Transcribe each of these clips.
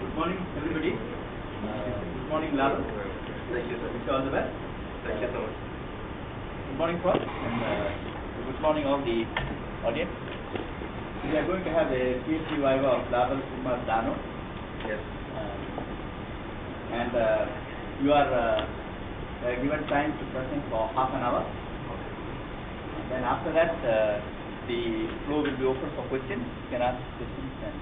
Good morning, everybody. Good morning, Lawal. Thank you, sir. Wish you all the best. Thank you so much. Good morning, Prof. And good morning, all the audience. We are going to have a PhD Viva of Lawal Umar Dano. Yes. And you are given time to present for half an hour. Okay. And then after that, the floor will be open for questions. You can ask questions. And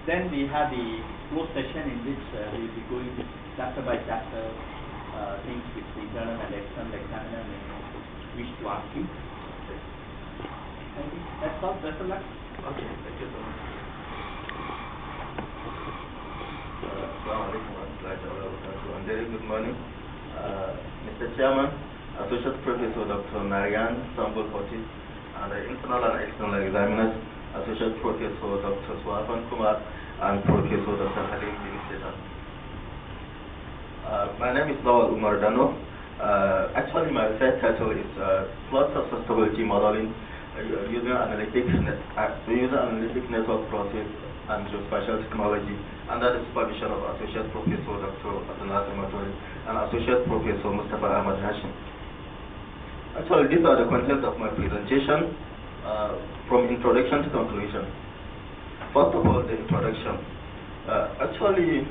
then we have the closed session in which we will be going chapter by chapter, things which the internal and external examiner may wish to ask you. Thank you. That's all. Best of luck. Okay. Thank you so much. Very good morning, Mr. Chairman, Associate Professor Dr. Narayan Sambul Koti, and the internal and external examiners, Associate Professor Dr. Swapan Kumar, and Professor Dr. Halim bin Setan. My name is Lawal Umar Dano. Actually, my research title is Flood Susceptibility Modeling using analytic network process and geospatial technology under the supervision of Associate Professor Dr. Abdullah Matori and Associate Professor Mustafa Ahmad Hashim. Actually, these are the contents of my presentation from introduction to conclusion. First of all, the introduction. Actually,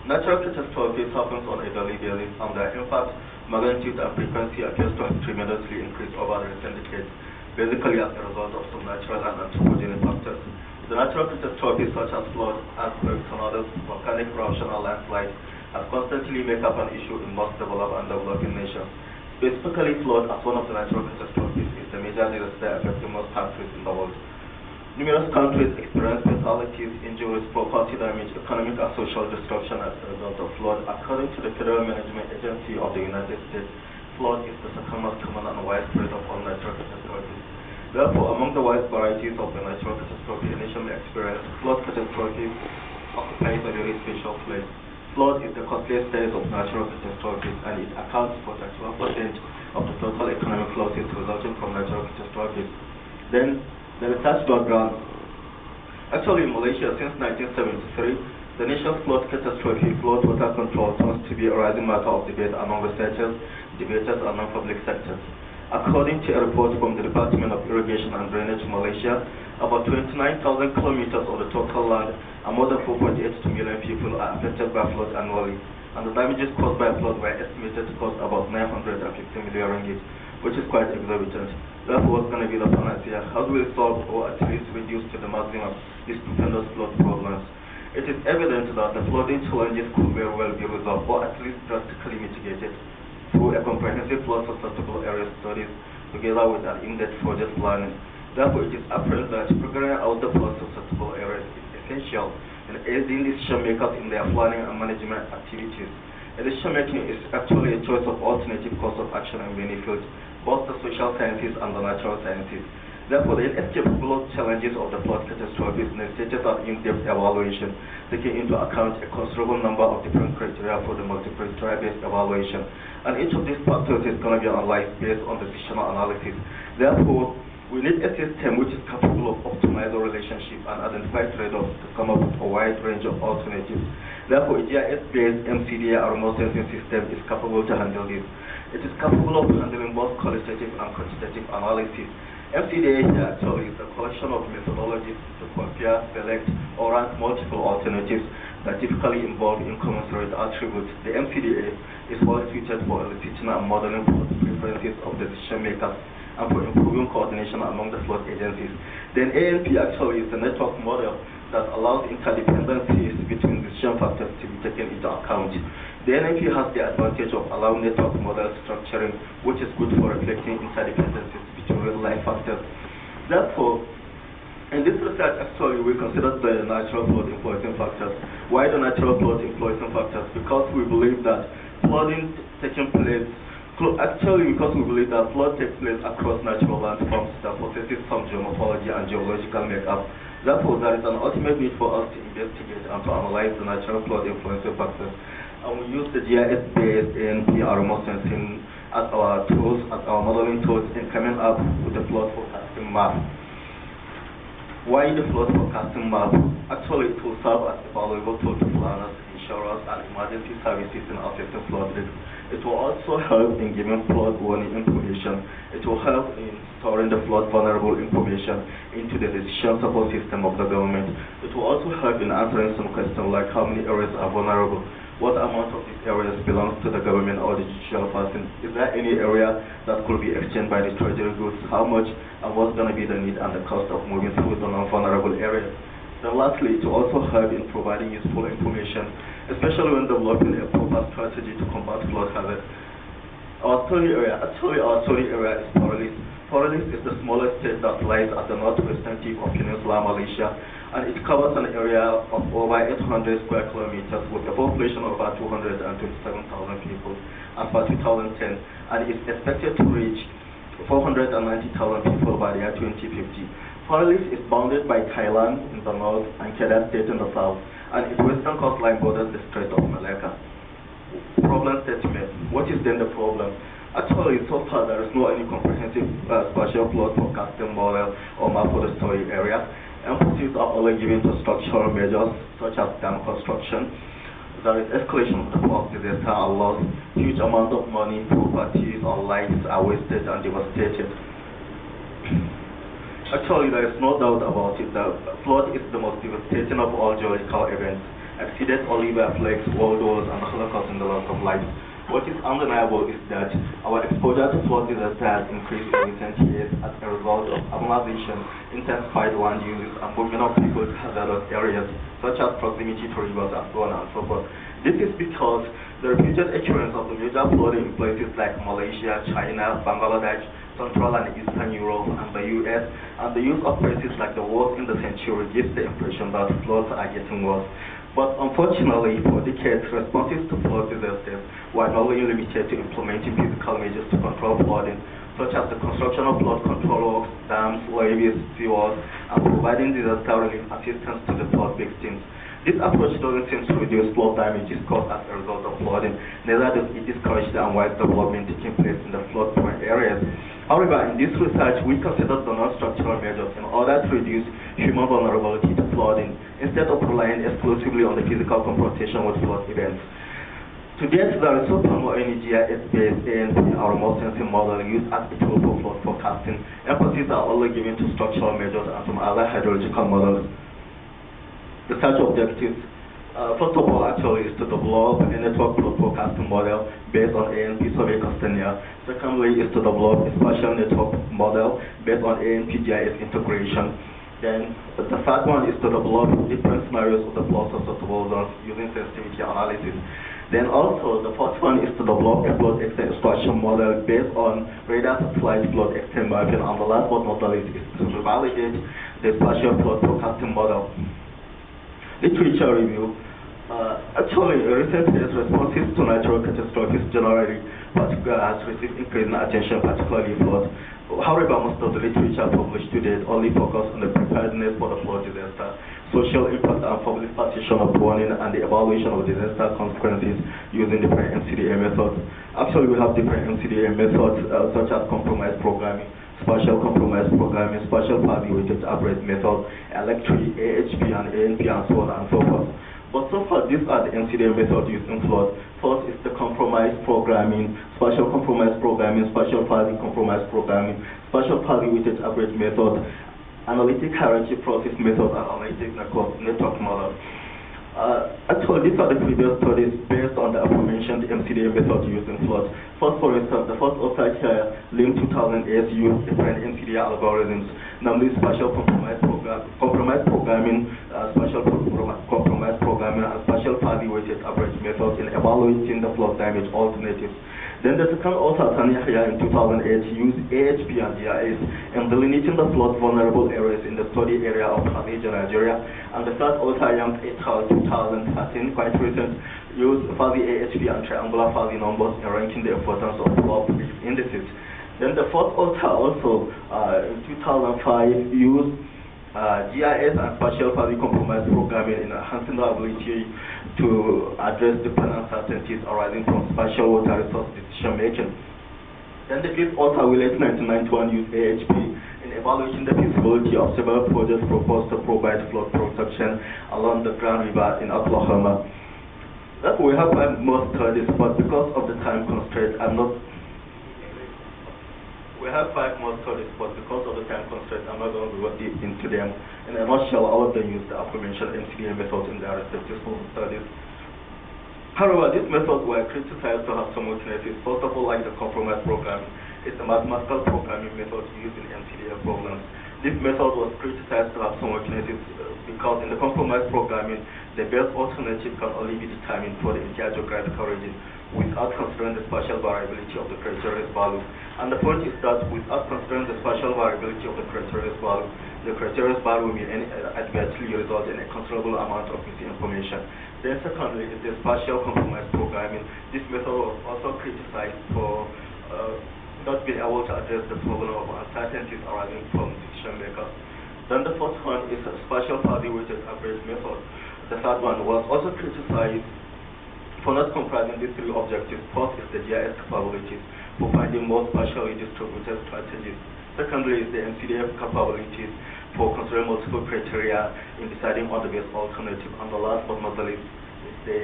natural catastrophes happens on a daily basis, and their impact, magnitude, and frequency appears to have tremendously increased over the recent decades, basically as a result of some natural and anthropogenic factors. The natural catastrophes such as flood, earthquakes, tornadoes, volcanic eruption, and landslides have constantly made up an issue in most developed and developing nations. Specifically, flood as one of the natural catastrophes is the major disaster affecting most countries in the world. Numerous countries experience fatalities, injuries, property damage, economic and social destruction as a result of flood. According to the Federal Management Agency of the United States, flood is the second most common and widespread of all natural catastrophes. Therefore, among the wide varieties of the natural catastrophe initially experienced, flood catastrophes occupies a very special place. Flood is the costliest phase of natural catastrophes, and it accounts for 31% of the total economic losses resulting from natural catastrophes. Then, the research background. Actually, in Malaysia, since 1973, the nation's flood catastrophe, flood water control, tends to be a rising matter of debate among researchers, debaters, and non-public sectors. According to a report from the Department of Irrigation and Drainage Malaysia, about 29,000 kilometers of the total land and more than 4.82 million people are affected by flood annually, and the damages caused by flood were estimated to cost about 950 million ringgit, which is quite exorbitant. Therefore, what's going to be the panacea? How do we solve or at least reduce to the maximum these stupendous flood problems? It is evident that the flooding challenges could very well be resolved or at least drastically mitigated through a comprehensive flood susceptible area studies together with an in-depth project planning. Therefore, it is apparent that figuring out the flood susceptible areas is essential in aiding decision makers in their planning and management activities. Decision making is actually a choice of alternative course of action in many fields, both the social sciences and the natural sciences. Therefore, the inescapable challenges of the flood catastrophes necessitated an in-depth evaluation, taking into account a considerable number of different criteria for the multi-criteria-based evaluation. And each of these factors is going to be analyzed based on decisional analysis. Therefore, we need a system which is capable of optimizing the relationship and identify trade-offs to come up with a wide range of alternatives. Therefore, a GIS-based MCDA or remote sensing system is capable to handle this. It is capable of handling both qualitative and quantitative analysis. MCDA here actually is a collection of methodologies to compare, select, or rank multiple alternatives that typically involve incommensurate attributes. The MCDA is well suited for eliciting and modeling preferences of decision makers and for improving coordination among the flood agencies. Then ANP actually is a network model that allows interdependencies between decision factors to be taken into account. The NMP has the advantage of allowing network model structuring, which is good for reflecting interdependencies between real-life factors. Therefore, in this research, actually, we considered the natural flood influencing factors. Why the natural flood influencing factors? Because we believe that flooding taking place, because we believe that flood takes place across natural landforms that possesses some geomorphology and geological makeup. Therefore, there is an ultimate need for us to investigate and to analyze the natural flood influencing factors. And we use the GIS-based ANP remote sensing as our tools, as our modeling tools in coming up with the flood forecasting map. Why the flood forecasting map? Actually, it will serve as a valuable tool to planners, insurers, and emergency services in assessing flood risk. It will also help in giving flood warning information. It will help in storing the flood vulnerable information into the decision support system of the government. It will also help in answering some questions like how many areas are vulnerable, what amount of these areas belongs to the government or the judicial person, is there any area that could be exchanged by the treasury goods, how much, and what's going to be the need and the cost of moving through the non-vulnerable areas. Then lastly, it will also help in providing useful information, especially when developing a proper strategy to combat flood hazard. Our study area is Porolis. Porolis is the smallest state that lies at the northwestern tip of Peninsula Malaysia, and it covers an area of over 800 square kilometers with a population of about 227,000 people as per 2010, and is expected to reach 490,000 people by the year 2050. Porolis is bounded by Thailand in the north and Kedah State in the south, and its western coastline borders the Strait of Malacca. Problem statement. What is then the problem? Actually, so far there is no any comprehensive spatial flood forecasting model or map for the study area. Emphasis are only given to structural measures such as dam construction. There is escalation of the flood disaster and loss. Huge amount of money, properties, or lives are wasted and devastated. Actually, there is no doubt about it that flood is the most devastating of all geological events, exceeded only by plagues, world wars, and the Holocaust in the loss of life. What is undeniable is that our exposure to flood disaster has increased in recent years as a result of urbanization, intensified land use, and movement of people to hazardous areas, such as proximity to rivers and so on and so forth. This is because the repeated occurrence of the major flooding in places like Malaysia, China, Bangladesh, Central and Eastern Europe, and the US, and the use of phrases like the worst in the century gives the impression that floods are getting worse. But unfortunately, for decades, responses to flood disasters were not only limited to implementing physical measures to control flooding, such as the construction of flood control works, dams, levees, seawalls, and providing disaster relief assistance to the flood victims. This approach doesn't seem to reduce flood damages caused as a result of flooding, neither does it discourage the unwise development taking place in the flood-prone areas. However, in this research, we considered the non-structural measures in order to reduce human vulnerability to flooding, instead of relying exclusively on the physical confrontation with flood events. To date, there is so far no any GIS-based ANP or remote sensing model used as a tool for flood forecasting. Emphasis are only given to structural measures and some other hydrological models. Research objectives, first of all, actually, is to develop a network flood forecasting model based on ANP survey questionnaire. Secondly, is to develop a spatial network model based on ANP GIS integration. Then, the third one is to develop different scenarios of the flood susceptible zones using sensitivity analysis. Then also, the fourth one is to develop a flood extent extraction model based on radar satellite flood extent mapping. And the last but not least is to validate the spatial flood forecasting model. Literature review. Actually, recent years, responses to natural catastrophes generally has received increasing attention, particularly flood. However, most of the literature published to date only focus on the preparedness for the flood disaster, social impact and public participation of warning, and the evaluation of disaster consequences using different MCDA methods. Actually, we have different MCDA methods such as compromise programming, spatial compromise programming, spatial weighted average method, electric, AHP, and ANP, and so on and so forth. But so far, these are the MCDA methods used in flood. First is the compromise programming, spatial compromise programming, spatial compromise programming, spatial weighted average method, analytic hierarchy process method, and analytic network model. Actually, these are the previous studies based on the aforementioned MCDA method used in flood. First, for instance, the first author here, Lim 2008, used different MCDA algorithms, namely spatial compromise programming, spatial compromise programming, and spatial weighted average method. evaluating the flood damage alternatives. Then the second author, Tanya Yahya, in 2008, used AHP and GIS in delineating the flood vulnerable areas in the study area of Malaysia, Nigeria. And the third author, Young et al., 2013, quite recent, used fuzzy AHP and triangular fuzzy numbers in ranking the importance of flood risk indices. Then the fourth author also, in 2005, used GIS and spatial fuzzy compromise programming in enhancing the ability to address different uncertainties arising from spatial water resource decision making. Then the fifth author, Willett, 1991, used AHP in evaluating the feasibility of several projects proposed to provide flood protection along the Grand River in Oklahoma. That we have 5 more studies, but because of the time constraint, we have 5 more studies, but because of the time constraint, I'm not going to go deep into them. In a nutshell, all of them use the aforementioned MCDA method in their respective studies. However, these methods were criticized to have some weaknesses. First of all, like the compromise programming, it's a mathematical programming method used in MCDA problems. This method was criticized to have some weaknesses because in the compromise programming, the best alternative can only be determined for the entire geographical region without considering the spatial variability of the criteria value. And the point is that without considering the spatial variability of the criteria value may adversely result in a considerable amount of misinformation. Then secondly is the spatial compromise programming. This method was also criticized for not being able to address the problem of uncertainties arising from decision makers. Then the fourth one is a spatial fuzzy weighted average method. The third one was also criticized for not comprising these 3 objectives. First is the GIS capabilities for finding more spatially distributed strategies. Secondly is the MCDF capabilities for considering multiple criteria in deciding on the best alternative. And the last but not the least is the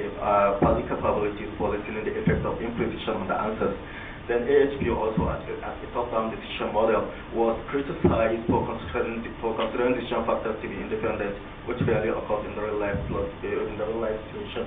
fuzzy capabilities for listening the effect of imprecision on the answers. Then AHP also, as a top-down decision model, was criticized for considering decision factors to be independent, which rarely occurs in the real life situation.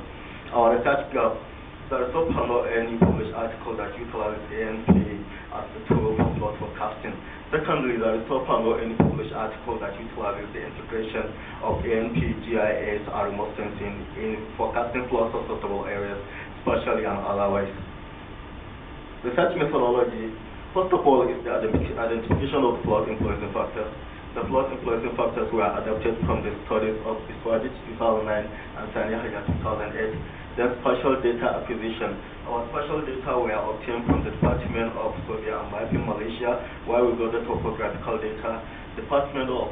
Our research gap, there is so far any published article that utilizes ANP as the tool for flood forecasting. Secondly, there is so far any published article that utilizes the integration of ANP, GIS, and remote sensing in forecasting flood susceptible areas, spatially and otherwise. Research methodology, first of all, is the identification of flood influencing factors. The flood influencing factors were adapted from the studies of Iswajit 2009 and Tanya Yahya 2008. Then spatial data acquisition. Our spatial data were obtained from the Department of Survey and Mapping, Malaysia, where we got the topographical data. Department of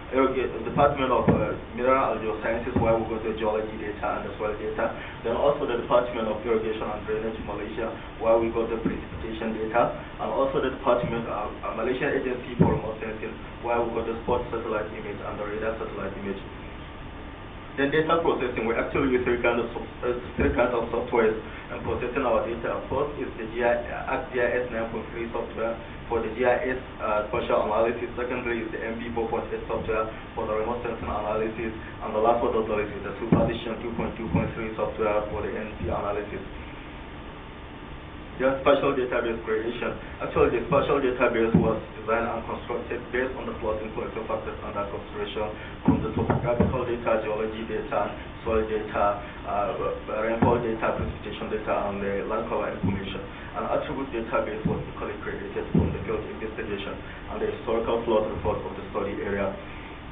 Mineral and Geosciences, where we got the geology data and the soil data. Then also the Department of Irrigation and Drainage, Malaysia, where we got the precipitation data. And also the Department of Malaysian Agency for Remote Sensing, where we got the spot satellite image and the radar satellite image. Then data processing, we actually use 3 kinds of software and processing our data. First is the GIS 9.3 software for the GIS spatial analysis. Secondly is the MB 4.8 software for the remote sensing analysis. And the last one is the Supervision 2.2.3 software for the NP analysis. The spatial database creation. Actually, the spatial database was designed and constructed based on the flood influencing factors under consideration from the topographical data, geology data, soil data, rainfall data, precipitation data, and the land cover information. An attribute database was equally created from the field investigation and the historical flood report of the study area.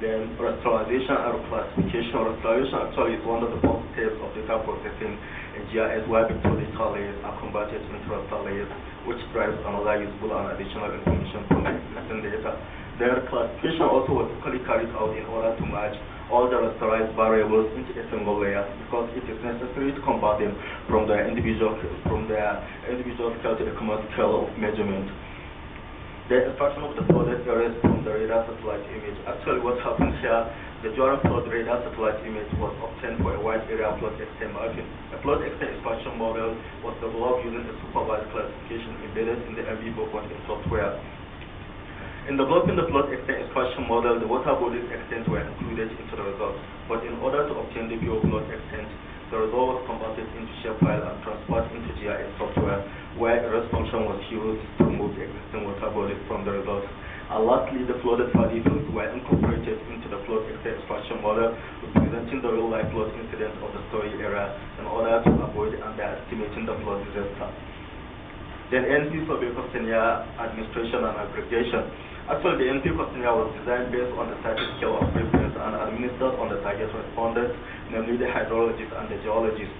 Then rasterization and reclassification. Rasterization actually is one of the first steps of data processing in GIS, where picture data layers are converted into raster layers, which drives another useful and additional information from the existing data. Then classification also was equally carried out in order to match all the rasterized variables into a single layer, because it is necessary to convert them from their individual scale to a common scale of measurement. The extraction of the flooded areas from the radar satellite image. Actually, what happened here, the during flood radar satellite image was obtained for a wide area flood extent mapping. A flood extent extraction model was developed using a supervised classification embedded in the MB 4.8 software. In developing the flood extent extraction model, the water bodies extent were included into the result. But in order to obtain the pure flood extent, the result was converted into shapefile and transferred into GIS software, where a REST function was used to remove the existing water bodies from the results. And lastly, the flooded valley fields were incorporated into the flood extraction model, representing the real-life flood incidents of the story area in order to avoid underestimating the flood disaster. Then NP survey questionnaire administration and aggregation. Actually, the NP questionnaire was designed based on the cited scale of preference and administered on the target respondents, namely the hydrologists and the geologists.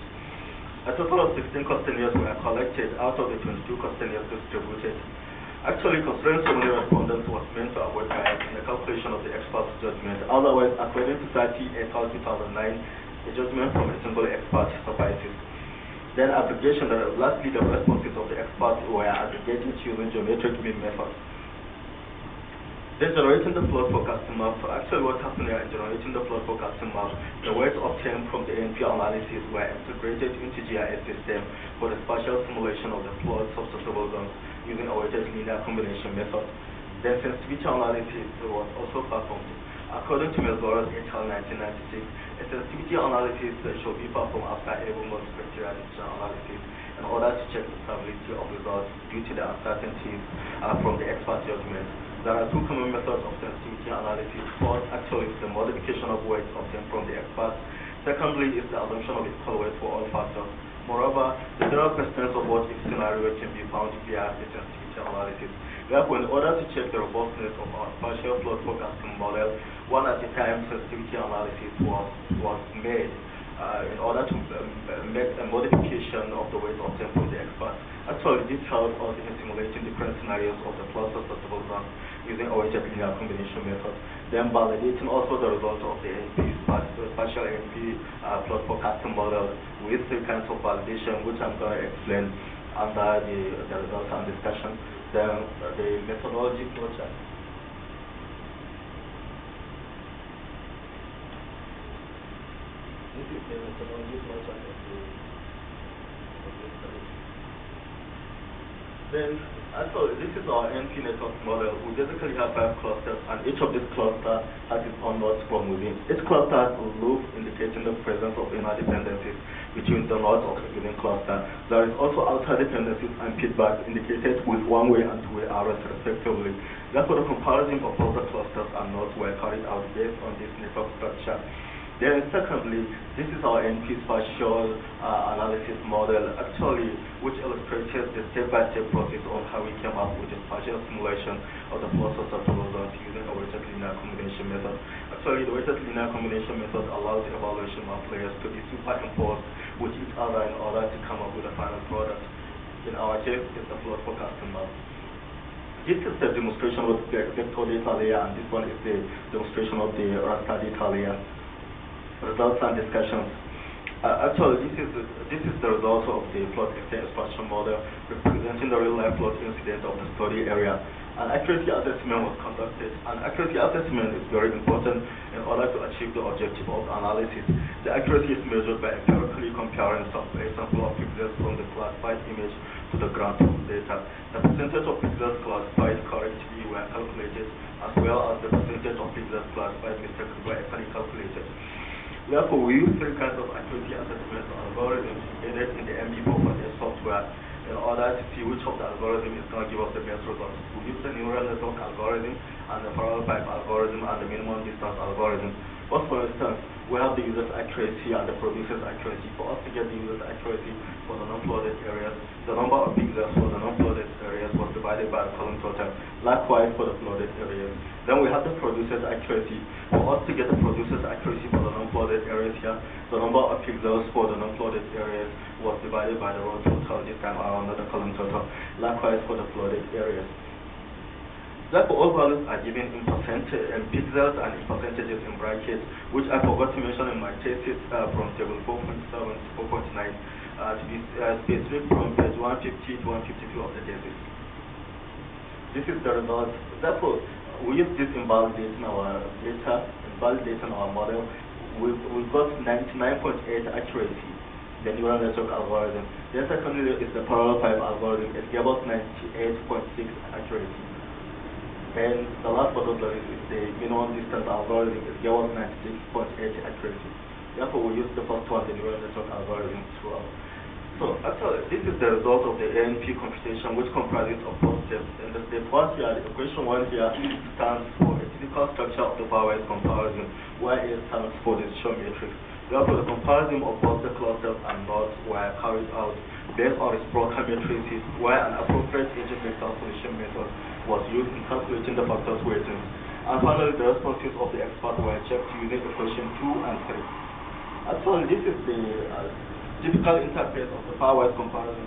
A total of 16 questionnaires were collected out of the 22 questionnaires distributed. Actually, considering so many respondents was meant to avoid bias in the calculation of the expert's judgment. Otherwise, according to 38 2009, the judgment from a single expert suffices. Then aggregation, lastly, the responses of the experts were aggregated using geometric mean method. Then generating the flood forecasting map. Actually, what happened here in generating the flood forecasting map, the weights obtained from the NP analysis were integrated into GIS system for the spatial simulation of the flood susceptible zones using a weighted linear combination method. Then sensitivity analysis was also performed. According to Melgoras et al. 1996, a sensitivity analysis should be performed after every multi-criteria decision analysis in order to check the stability of results due to the uncertainties from the expert judgment. There are two common methods of sensitivity analysis. First, actually, is the modification of weights obtained from the experts. Secondly, is the assumption of equal weight for all factors. Moreover, the general questions of what if scenario can be found via the sensitivity analysis. Therefore, in order to check the robustness of our spatial flood forecasting model, one at a time sensitivity analysis was made in order to make a modification of the weight obtained from the experts. Actually, this helps us in simulating different scenarios of the flood susceptible zones using a weighted linear combination method. Then validating also the results of the spatial NP flood forecasting model with three kinds of validation, which I'm going to explain under the results and discussion. Then the methodology flowchart. This is the methodology flowchart of the study. Then, actually, this is our NP network model. We basically have 5 clusters, and each of these clusters has its own nodes from within. Each cluster has a loop indicating the presence of inner dependencies between the nodes of a given cluster. There is also outer dependencies and feedback indicated with one-way and two-way arrows respectively. Therefore, the comparison of all the clusters and nodes were carried out based on this network structure. Then secondly, this is our NP spatial analysis model, actually, which illustrates the step-by-step process on how we came up with a spatial simulation of the flood susceptible zones using a weighted linear combination method. Actually, the weighted linear combination method allows the evaluation of layers to be superimposed with each other in order to come up with a final product. In our case, it's the flood forecasting map. This is the demonstration of the vector data layer, and this one is the demonstration of the raster data layer. Results and discussions. Actually, this is the result of the flood extraction model representing the real-life flood incident of the study area. An accuracy assessment was conducted. An accuracy assessment is very important in order to achieve the objective of analysis. The accuracy is measured by empirically comparing a sample of pixels from the classified image to the ground truth data. The percentage of pixels classified correctly were calculated, as well as the percentage of pixels classified mistakenly were actually calculated. Therefore, we use 3 kinds of accuracy assessment algorithms embedded in the MB448 software in order to see which of the algorithm is going to give us the best results. We use the neural network algorithm and the parallel pipe algorithm and the minimum distance algorithm. But for instance, we have the user's accuracy and the producer's accuracy. For us to get the user's accuracy for the non-flooded areas, the number of pixels for the non-flooded areas was divided by the column total. Likewise for the flooded areas. Then we have the producer's accuracy. For us to get the producer's accuracy for the non-flooded areas here, the number of pixels for the non-flooded areas was divided by the row total, this time around the column total. Likewise for the flooded areas. Therefore, all values are given in percentage and pixels and in percentages in brackets, which I forgot to mention in my thesis from table 4.7 to 4.9 to be specific from page 150 to 152 of the thesis. This is the result. Therefore, we use this in validating our data, in validating our model. We've got 99.8 accuracy, the neural network algorithm. Then secondly is the parallel pipe algorithm. It gave us 98.6 accuracy. And the last but not least is the minimum distance algorithm. It gave us 96.8 accuracy. Therefore, we use the first one, the neural network algorithm, throughout. So actually, this is the result of the ANP computation, which comprises of 4 steps. And the step 1 here, the equation 1 here, stands for a typical structure of the pairwise comparison, where A stands for the decision matrix. Therefore, the comparison of both the clusters and nodes were carried out based on reciprocal matrices, where an appropriate agent vector solution method was used in calculating the factors weightings. And finally, the responses of the expert were checked using equation 2 and 3. Actually, this is the typical interface of the pairwise comparison.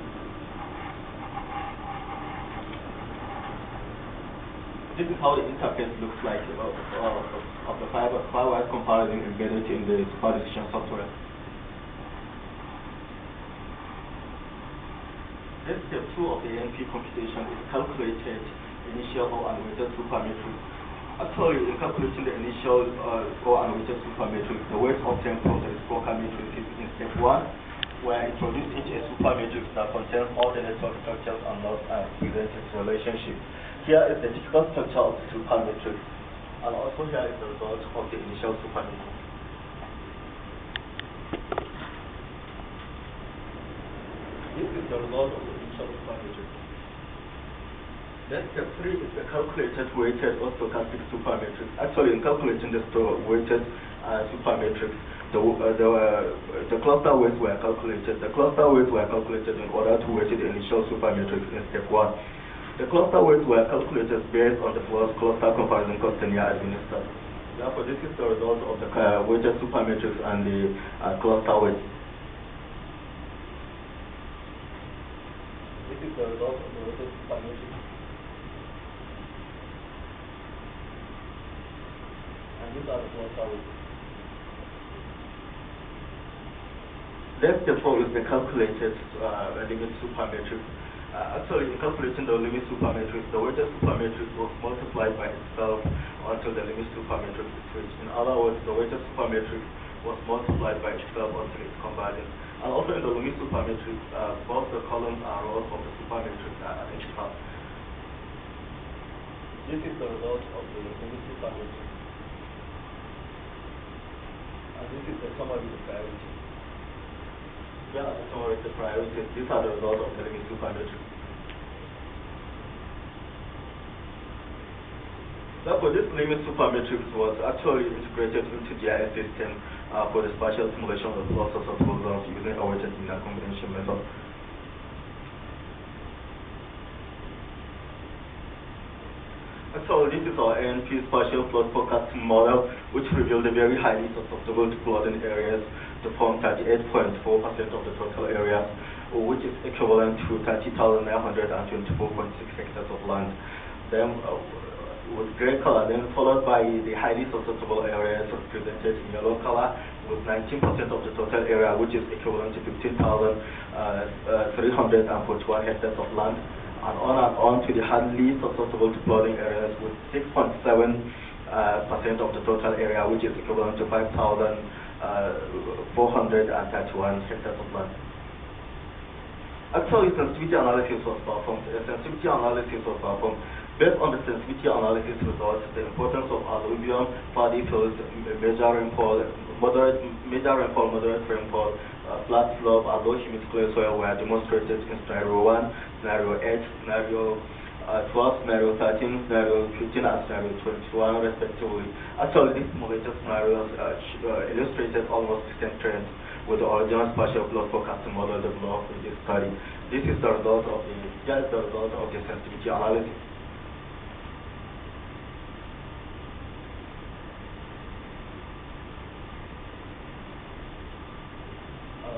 This is how the interface looks like of the pairwise comparison embedded in the superposition software. Then step 2 of the ANP computation is calculated initial or unweighted supermatrix. Actually, in calculating the initial or unweighted supermatrix, the weights obtained from the reciprocal matrix is in step 1, where introduce each a supermatrix that contains all the network structures and nodes and presents its relationship. Here is the typical structure of the supermatrix, and also here is the result of the initial supermatrix. This is the result of the initial supermatrix. Then step 3 is the calculated weighted or stochastic supermatrix. Actually, in calculating the weighted supermatrix, the cluster weights were calculated. The cluster weights were calculated in order to weight the initial supermatrix in step 1. The cluster weights were calculated based on the first cluster comparison questionnaire administered. Therefore, this is the result of the weighted supermatrix and the cluster weights. This is the result of the weighted supermatrix. And these are the cluster weights. Then step 4 is the calculated limit supermatrix. Actually, in calculating the limit supermatrix, the weighted supermatrix was multiplied by itself until the limit supermatrix is reached. In other words, the weighted supermatrix was multiplied by itself until it's convergent. And also in the limit supermatrix, both the columns and rows of the supermatrix are identical. This is the result of the limit supermatrix. And this is the summary of the priority. Here are the summary of the priorities. These are the results of the limit supermatrix. Therefore, this limit supermatrix was actually integrated into the GIS system for the spatial simulation of clusters of zones using a weighted linear combination method. So this is our ANP spatial plot forecasting model, which revealed the very highly susceptible to flooding areas to form 38.4% of the total area, which is equivalent to 30,924.6 hectares of land. Then with gray color, then followed by the highly susceptible areas represented in yellow color, with 19% of the total area, which is equivalent to 15,341 hectares of land. And on to the highly susceptible to flooding areas with 6.7% of the total area, which is equivalent to 5,431 hectares of land. Actually, sensitivity analysis was performed. Based on the sensitivity analysis results, the importance of alluvium, paddy fields, major rainfall, moderate rainfall, flat slope, and low humid clay soil were demonstrated in scenario 1, scenario 8, scenario 12, scenario 13, scenario 15, and scenario 21, respectively. Actually, these simulated scenarios illustrated almost the same trends with the original spatial plot forecasting model developed in this study. This is the result of the sensitivity analysis.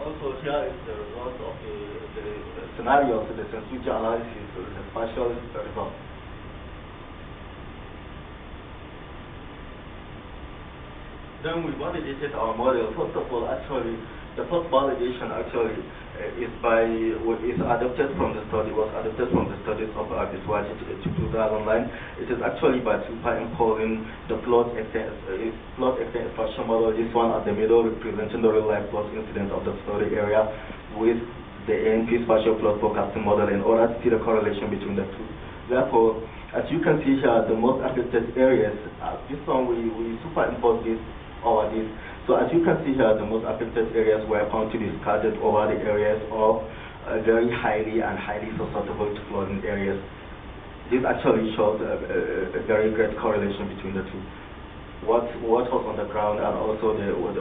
Also, here is the result of the scenarios, the sensitivity analysis, the spatial result. Then we validated our model. First of all, actually, the first validation is adapted from the studies of Biswati to 2009. It is actually by superimposing the plot extent extraction model, this one at the middle representing the real life plot incident of the study area, with the ANP spatial plot forecasting model in order to see the correlation between the two. Therefore, as you can see here, the most affected areas, this one we superimpose this over this. So So as you can see here, the most affected areas were found to be scattered over the areas of very highly and highly susceptible to flooding areas. This actually shows a very great correlation between the two. What was on the ground and also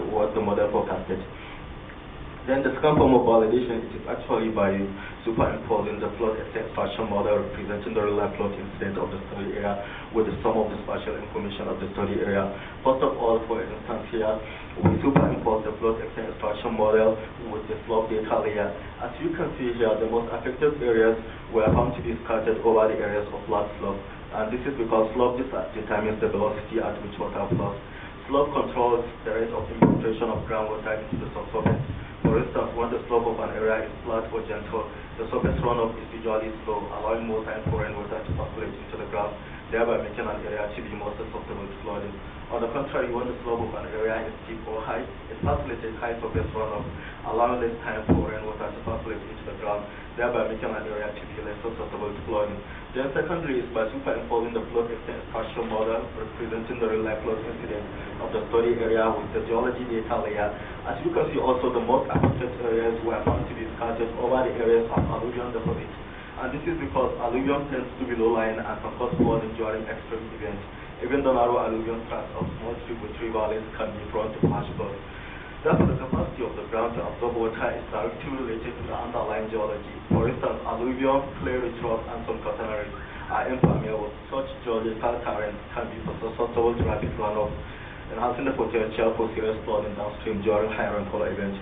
what the model forecasted. Then the second form of validation is actually by superimposing the flood extraction model representing the real-life flood incident of the study area with the sum of the spatial information of the study area. First of all, for instance here, we superimpose the flood extraction model with the slope data layer. As you can see here, the most affected areas were found to be scattered over the areas of flat slope. And this is because slope determines the velocity at which water flows. Slope controls the rate of infiltration of groundwater into the subsurface. For instance, when the slope of an area is flat or gentle, the surface runoff is usually slow, allowing more time for rainwater to percolate into the ground, thereby making an area to be more susceptible to flooding. On the contrary, when the slope of an area is steep or high, it facilitates high surface runoff, allowing less time for rainwater to percolate into the ground, thereby making an area to be less susceptible to flooding. Then secondly is by superimposing the flood extraction model representing the real-life flood incident of the study area with the geology data layer. As you can see also, the most affected areas were found to be scattered over the areas of alluvial deposits. And this is because alluvium tends to be low-lying and can cause flooding during extreme events. Even the narrow alluvial tracts of small tributary valleys can be prone to flash floods. Therefore, the capacity of the ground to absorb water is directly related to the underlying geology. For instance, alluvium, clay-rich rock, and some quaternaries are impermeable. Such geological terrain can be susceptible to rapid runoff, enhancing the potential for serious flooding downstream during high rainfall events.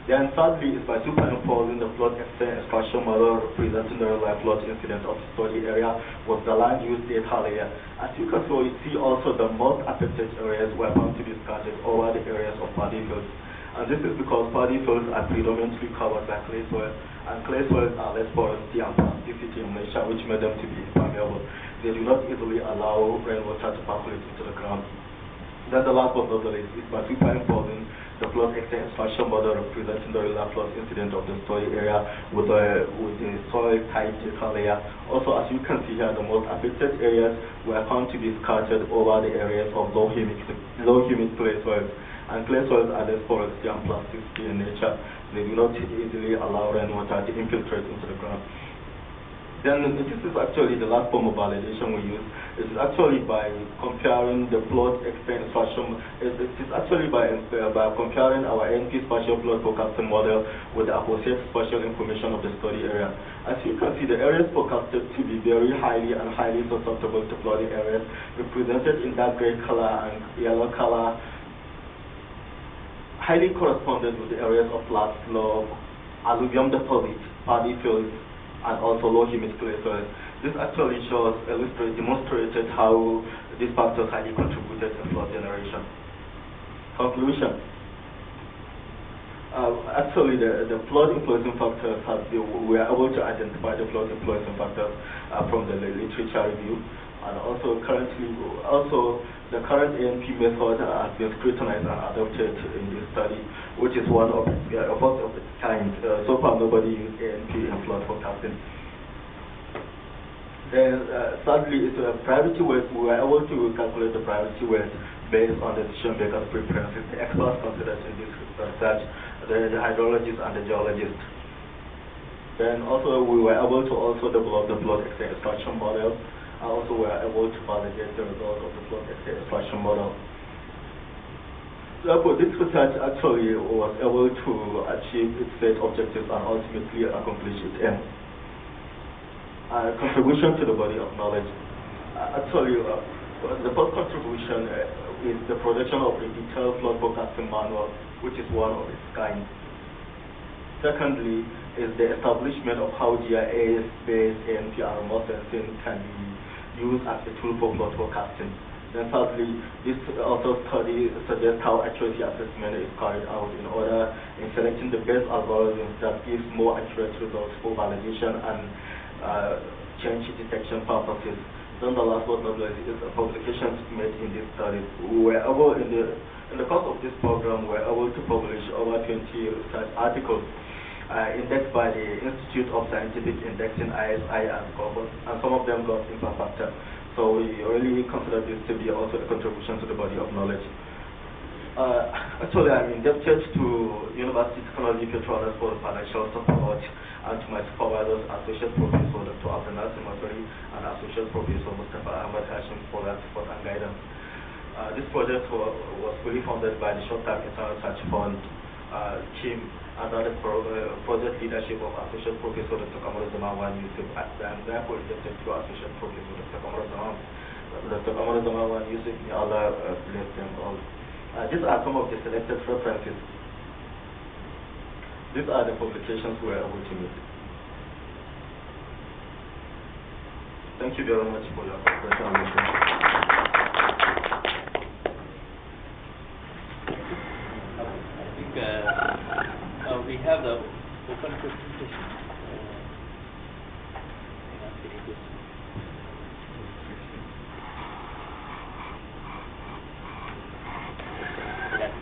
Then thirdly is by superimposing the flood extraction model representing the real-life flood incident of the study area with the land use data layer. As you can see also, the most affected areas were found to be scattered over the areas of paddy fields. And this is because paddy fields are predominantly covered by clay soil, and clay soils are less porosity and plasticity in nature, which made them to be impermeable. They do not easily allow rainwater to percolate into the ground. Then the last but not the least is by superimposing the flood extraction model representing the real-life flood incident of the study area with the soil type data layer. Also, as you can see here, the most affected areas were found to be scattered over the areas of low humid clay soils. And clay soils are less porosity and plasticity in nature. They do not easily allow rainwater to infiltrate into the ground. Then this is actually the last form of validation we use. It is actually by comparing the flood extraction. It is actually by comparing our NP spatial flood forecasting model with the associated spatial information of the study area. As you can see, the areas forecasted to be very highly and highly susceptible to flooding areas, represented in dark gray color and yellow color, highly corresponded with the areas of flat slope, alluvium deposits, paddy fields, and also low humid clay soils. This actually demonstrated how these factors highly contributed to flood generation. Conclusion. Actually, the flood influencing factors we are able to identify the flood influencing factors from the literature review, and also the current ANP method has been scrutinized and adopted in this study, which is one of its kind. So far, nobody used ANP in flood forecasting. Then, thirdly, it's a priority weight. We were able to calculate the priority weight based on the decision-makers' preferences. The experts considered in this research, the hydrologists and the geologists. Then also, we were able to also develop the flood extraction model. Also, we were able to validate the results of the flood extraction model. Therefore, this research actually was able to achieve its set objectives and ultimately accomplish its aim. Contribution to the body of knowledge. The first contribution is the production of a detailed flood forecasting manual, which is one of its kind. Secondly, is the establishment of how GIS-based ANP and remote sensing can be used as a tool for flood forecasting. Then thirdly, this also study suggests how accuracy assessment is carried out in order in selecting the best algorithms that gives more accurate results for validation and change detection purposes. Then the last but not least is the publications made in this study. We were able, in the course of this program, we were able to publish over 20 research articles indexed by the Institute of Scientific Indexing, ISI, and Scopus, and some of them got impact factor. So we really consider this to be also a contribution to the body of knowledge. Actually, I'm indebted to University Technology PETRONAS for financial support, and to my supervisors, Associate Professor Dr. Abdullah Simatari and Associate Professor Mustafa Ahmad Hashim for their support and guidance. This project was fully funded by the Short-Term Internal Research Fund team under the project leadership of Associate Professor Dr. Kamar Zaman Yusuf. I am therefore indebted to Associate Professor Dr. Kamar Zaman. Dr. Kamar Zaman Yusuf, may Allah bless them all. These are some of the selected references. These are the publications we are able to make. Thank you very much for your cooperation. I think we have the open question session.